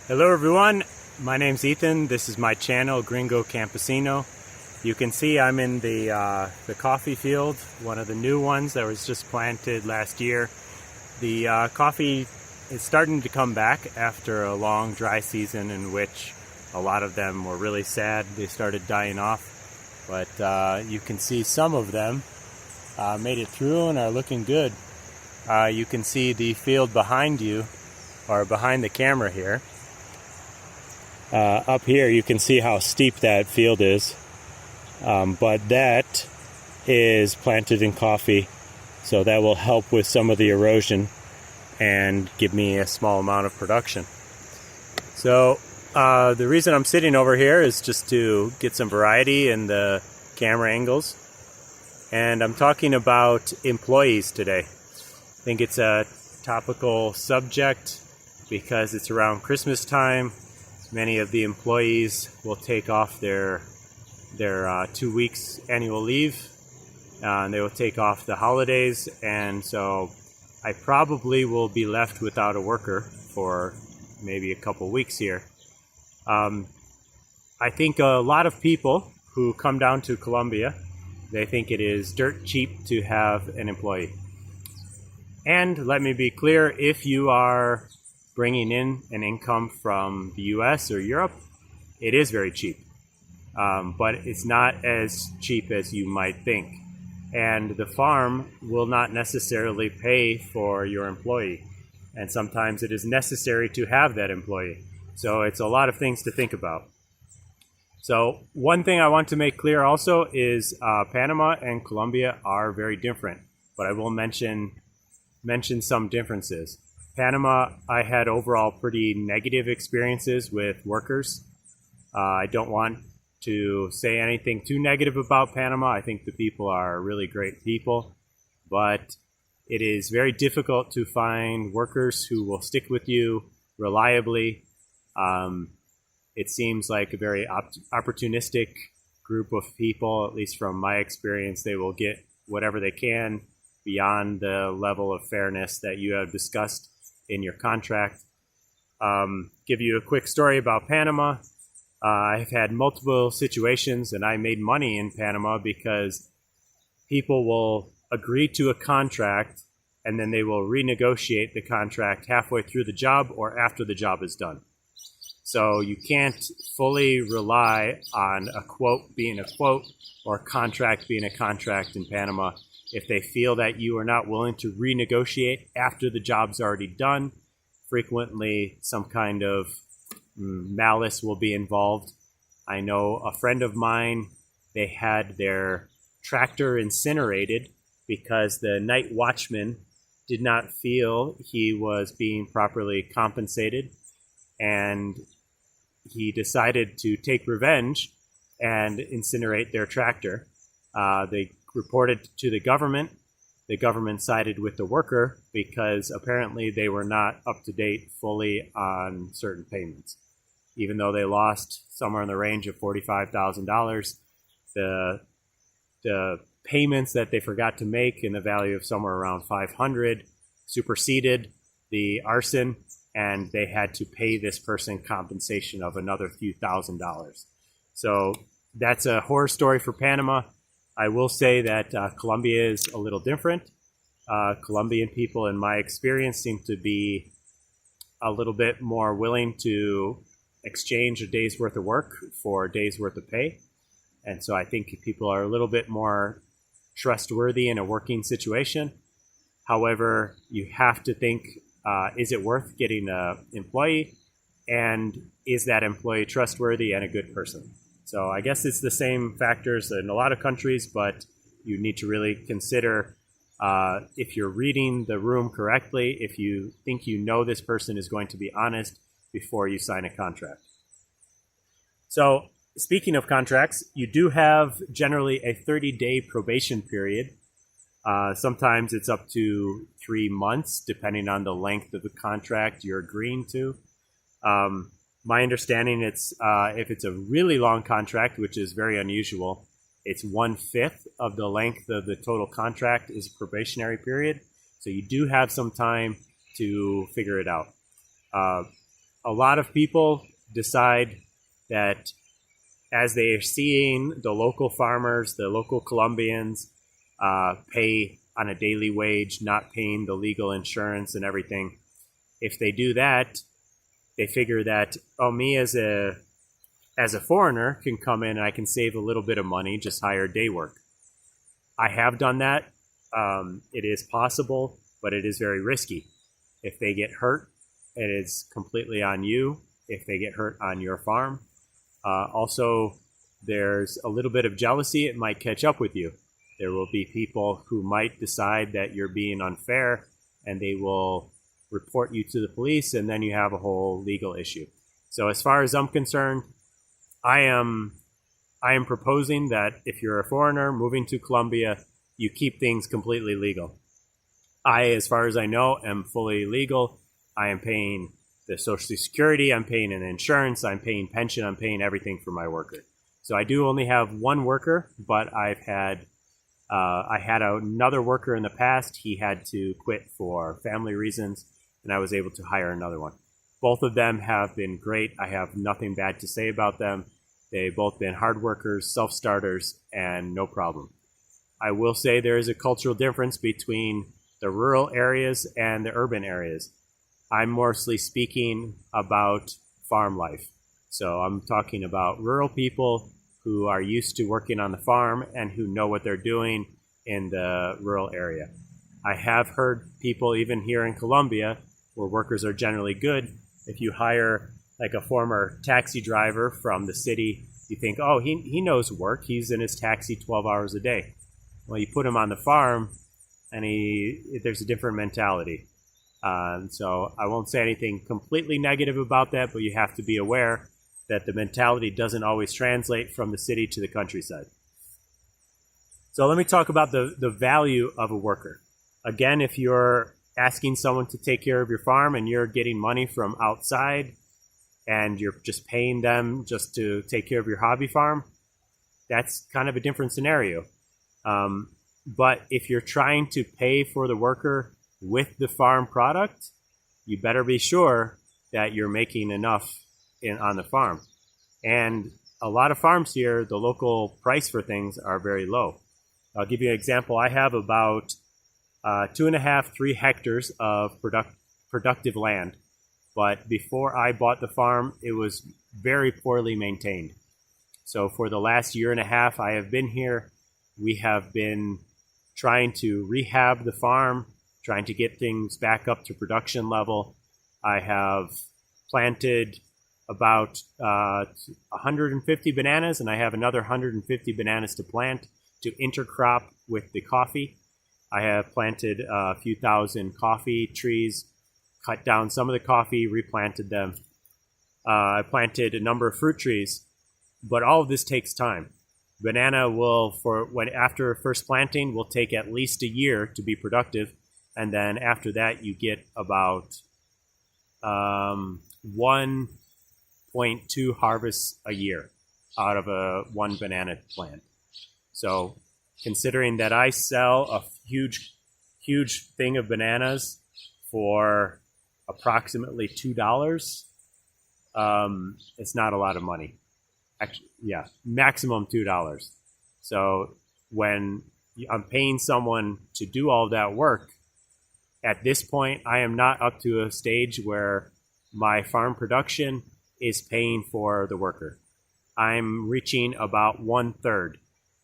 Hello everyone, my name's Ethan. This is my channel, Gringo Campesino. You can see I'm in the coffee field, one of the new ones that was just planted last year. The coffee is starting to come back after a long dry season in which a lot of them were really sad. They started dying off, but you can see some of them made it through and are looking good. You can see the field behind you, or behind the camera here. Up here you can see how steep that field is, but that is planted in coffee, so that will help with some of the erosion and give me a small amount of production. So the reason I'm sitting over here is just to get some variety in the camera angles, and I'm talking about employees today. I think it's a topical subject because it's around Christmas time. Many of the employees will take off their 2 weeks annual leave, and they will take off the holidays, and so I probably will be left without a worker for maybe a couple weeks here. I think a lot of people who come down to Colombia, they think it is dirt cheap to have an employee. And let me be clear, if you are bringing in an income from the US or Europe, it is very cheap. But it's not as cheap as you might think. And the farm will not necessarily pay for your employee. And sometimes it is necessary to have that employee. So it's a lot of things to think about. So one thing I want to make clear also is Panama and Colombia are very different, but I will mention some differences. Panama, I had overall pretty negative experiences with workers. I don't want to say anything too negative about Panama. I think the people are really great people, but it is very difficult to find workers who will stick with you reliably. It seems like a very opportunistic group of people, at least from my experience. They will get whatever they can beyond the level of fairness that you have discussed in your contract. Give you a quick story about Panama. I've had multiple situations, and I made money in Panama because people will agree to a contract and then they will renegotiate the contract halfway through the job or after the job is done. So you can't fully rely on a quote being a quote or a contract being a contract in Panama. If they feel that you are not willing to renegotiate after the job's already done, frequently some kind of malice will be involved. I know a friend of mine, they had their tractor incinerated because the night watchman did not feel he was being properly compensated, and he decided to take revenge and incinerate their tractor. They reported to the government. The government sided with the worker because apparently they were not up to date fully on certain payments. Even though they lost somewhere in the range of $45,000, the payments that they forgot to make in the value of somewhere around $500 superseded the arson, and they had to pay this person compensation of another few $1,000s. So that's a horror story for Panama. I will say that Colombia is a little different. Colombian people, in my experience, seem to be a little bit more willing to exchange a day's worth of work for a day's worth of pay. And so I think people are a little bit more trustworthy in a working situation. However, you have to think, is it worth getting an employee? And is that employee trustworthy and a good person? So I guess it's the same factors in a lot of countries, but you need to really consider if you're reading the room correctly, if you think you know this person is going to be honest before you sign a contract. So speaking of contracts, you do have generally a 30-day probation period. Sometimes it's up to 3 months, depending on the length of the contract you're agreeing to. My understanding, it's if it's a really long contract, which is very unusual, it's 1/5 of the length of the total contract is probationary period. So you do have some time to figure it out. a lot of people decide that as they are seeing the local farmers, the local Colombians pay on a daily wage, not paying the legal insurance and everything, if they do that, they figure that, oh, me as a foreigner can come in and I can save a little bit of money, just hire day work. I have done that. It is possible, but it is very risky. If they get hurt, it is completely on you. If they get hurt on your farm. Also, there's a little bit of jealousy. It might catch up with you. There will be people who might decide that you're being unfair, and they will report you to the police, and then you have a whole legal issue. So as far as I'm concerned, I am proposing that if you're a foreigner moving to Colombia, you keep things completely legal. I, as far as I know, am fully legal. I am paying the Social Security, I'm paying an insurance, I'm paying pension, I'm paying everything for my worker. So I do only have one worker, but I had another worker in the past. He had to quit for family reasons, and I was able to hire another one. Both of them have been great. I have nothing bad to say about them. They've both been hard workers, self-starters, and no problem. I will say there is a cultural difference between the rural areas and the urban areas. I'm mostly speaking about farm life. So I'm talking about rural people who are used to working on the farm and who know what they're doing in the rural area. I have heard people, even here in Colombia, where workers are generally good, if you hire like a former taxi driver from the city, you think, oh, he knows work. He's in his taxi 12 hours a day. Well, you put him on the farm, and there's a different mentality. So I won't say anything completely negative about that, but you have to be aware that the mentality doesn't always translate from the city to the countryside. So let me talk about the value of a worker. Again, if you're asking someone to take care of your farm and you're getting money from outside and you're just paying them just to take care of your hobby farm, that's kind of a different scenario. But if you're trying to pay for the worker with the farm product, you better be sure that you're making enough on the farm. And a lot of farms here, the local price for things are very low. I'll give you an example. I have about 2.5, 3 hectares of productive land. But before I bought the farm, it was very poorly maintained. So for the last 1.5 years I have been here, we have been trying to rehab the farm, trying to get things back up to production level. I have planted about 150 bananas, and I have another 150 bananas to plant to intercrop with the coffee. I have planted a few thousand coffee trees, cut down some of the coffee, replanted them. I planted a number of fruit trees, but all of this takes time. Banana will, after first planting, will take at least a year to be productive, and then after that you get about 1.2 harvests a year out of one banana plant. So considering that I sell a huge thing of bananas for approximately $2, it's not a lot of money. Actually, yeah, maximum $2. So when I'm paying someone to do all that work, at this point, I am not up to a stage where my farm production is paying for the worker. I'm reaching about 1/3.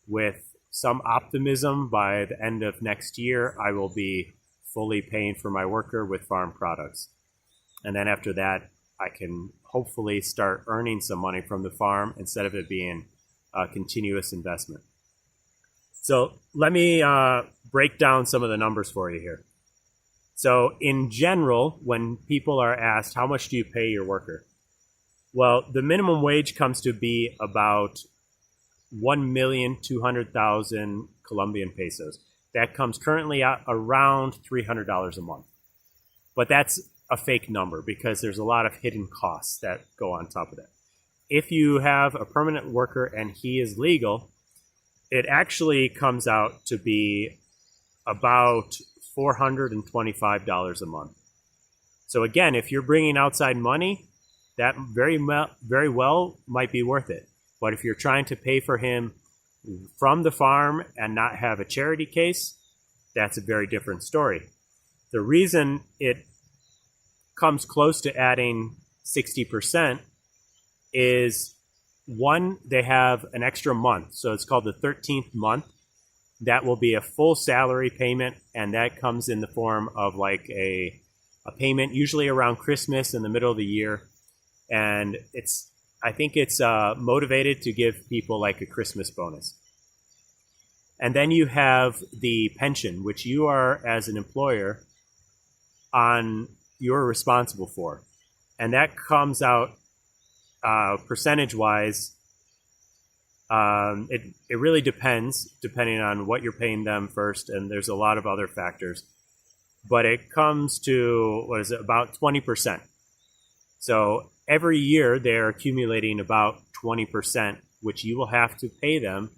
With some optimism, by the end of next year, I will be fully paying for my worker with farm products. And then after that, I can hopefully start earning some money from the farm instead of it being a continuous investment. So let me break down some of the numbers for you here. So in general, when people are asked, how much do you pay your worker? Well, the minimum wage comes to be about 1,200,000 Colombian pesos. That comes currently out around $300 a month. But that's a fake number because there's a lot of hidden costs that go on top of that. If you have a permanent worker and he is legal, it actually comes out to be about $425 a month. So again, if you're bringing outside money, that very well might be worth it. But if you're trying to pay for him from the farm and not have a charity case, that's a very different story. The reason it comes close to adding 60% is, one, they have an extra month. So it's called the 13th month. That will be a full salary payment, and that comes in the form of like a payment usually around Christmas in the middle of the year. And I think it's motivated to give people like a Christmas bonus. And then you have the pension, which you are, as an employer, you're responsible for. And that comes out percentage-wise. It really depends, depending on what you're paying them first, and there's a lot of other factors. But it comes to, about 20%. So every year they're accumulating about 20%, which you will have to pay them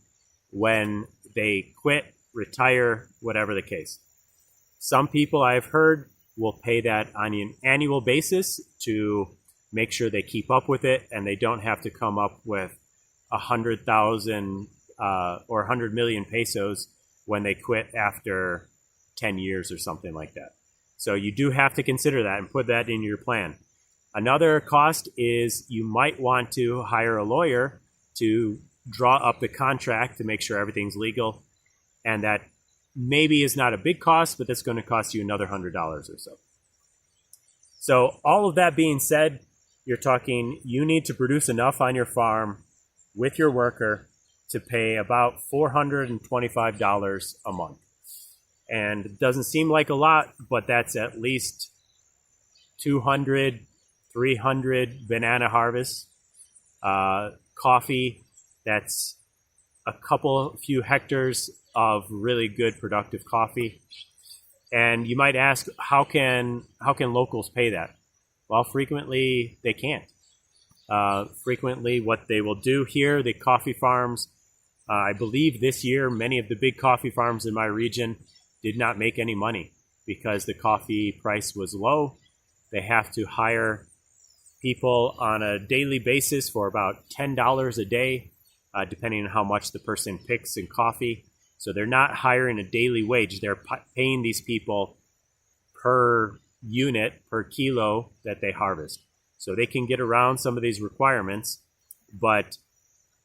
when they quit, retire, whatever the case. Some people I've heard will pay that on an annual basis to make sure they keep up with it and they don't have to come up with 100,000 or 100 million pesos when they quit after 10 years or something like that. So you do have to consider that and put that in your plan. Another cost is you might want to hire a lawyer to draw up the contract to make sure everything's legal. And that maybe is not a big cost, but that's going to cost you another $100 or so. So all of that being said, you're talking, you need to produce enough on your farm with your worker to pay about $425 a month. And it doesn't seem like a lot, but that's at least 200, 300 banana harvests. Coffee, that's a few hectares of really good productive coffee. And you might ask, how can locals pay that? Well, frequently they can't. Frequently what they will do here, the coffee farms, I believe this year many of the big coffee farms in my region did not make any money because the coffee price was low. They have to hire people on a daily basis for about $10 a day, depending on how much the person picks in coffee. So they're not hiring a daily wage. They're paying these people per unit, per kilo that they harvest. So they can get around some of these requirements, but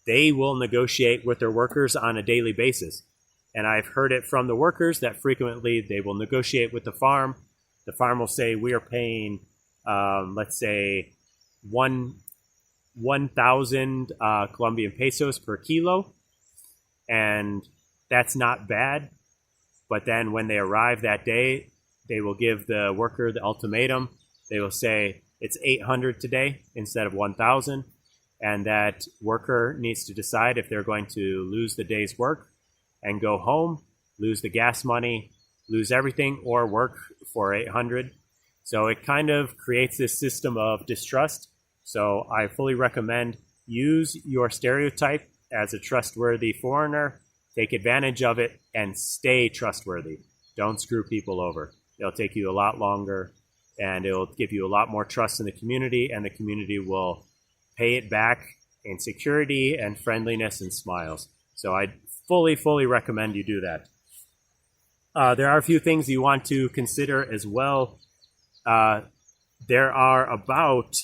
they will negotiate with their workers on a daily basis. And I've heard it from the workers that frequently they will negotiate with the farm. The farm will say, we are paying, let's say, 1,000 Colombian pesos per kilo. And that's not bad. But then when they arrive that day, they will give the worker the ultimatum. They will say, it's 800 today instead of 1,000. And that worker needs to decide if they're going to lose the day's work and go home, lose the gas money, lose everything, or work for 800. So it kind of creates this system of distrust. So I fully recommend use your stereotype as a trustworthy foreigner, take advantage of it, and stay trustworthy. Don't screw people over. It'll take you a lot longer, and it'll give you a lot more trust in the community, and the community will pay it back in security and friendliness and smiles. So I fully recommend you do that. There are a few things you want to consider as well. There are about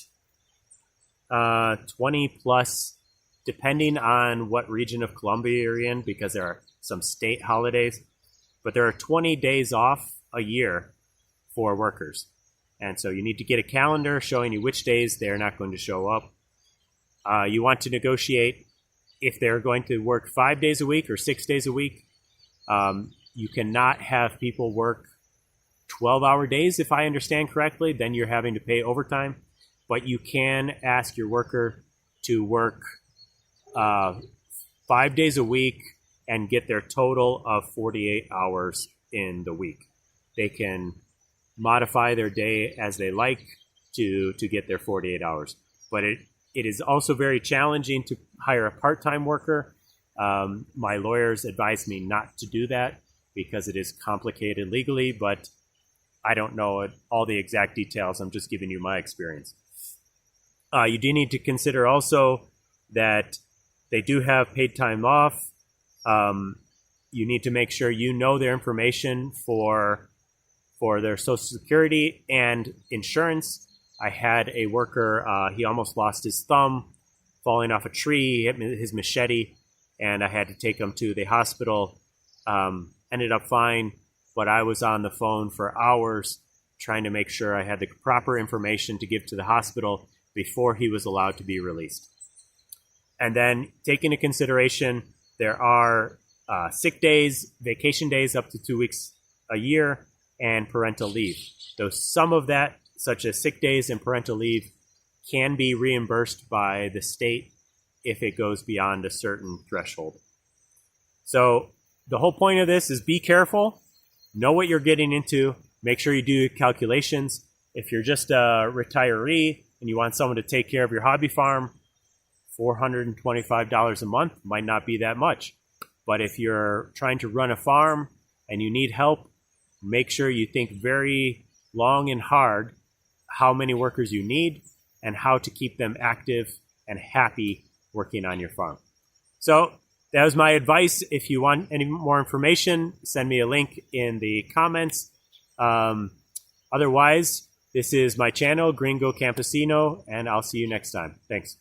20 plus, depending on what region of Colombia you're in, because there are some state holidays, but there are 20 days off a year for workers. And so you need to get a calendar showing you which days they're not going to show up. You want to negotiate if they're going to work 5 days a week or 6 days a week. You cannot have people work 12-hour days, if I understand correctly. Then you're having to pay overtime. But you can ask your worker to work 5 days a week and get their total of 48 hours in the week. They can modify their day as they like to get their 48 hours. But it is also very challenging to hire a part-time worker. My lawyers advised me not to do that because it is complicated legally, but I don't know all the exact details. I'm just giving you my experience. You do need to consider also that they do have paid time off. You need to make sure you know their information for their Social Security and insurance. I had a worker, he almost lost his thumb falling off a tree, hit his machete, and I had to take him to the hospital. Ended up fine, but I was on the phone for hours trying to make sure I had the proper information to give to the hospital before he was allowed to be released. And then take into consideration, there are sick days, vacation days up to 2 weeks a year, and parental leave. Though some of that, such as sick days and parental leave, can be reimbursed by the state if it goes beyond a certain threshold. So the whole point of this is be careful, know what you're getting into, make sure you do calculations. If you're just a retiree and you want someone to take care of your hobby farm, $425 a month might not be that much. But if you're trying to run a farm and you need help, make sure you think very long and hard how many workers you need and how to keep them active and happy working on your farm. So that was my advice. If you want any more information, send me a link in the comments. Otherwise, this is my channel, Gringo Campesino, and I'll see you next time. Thanks.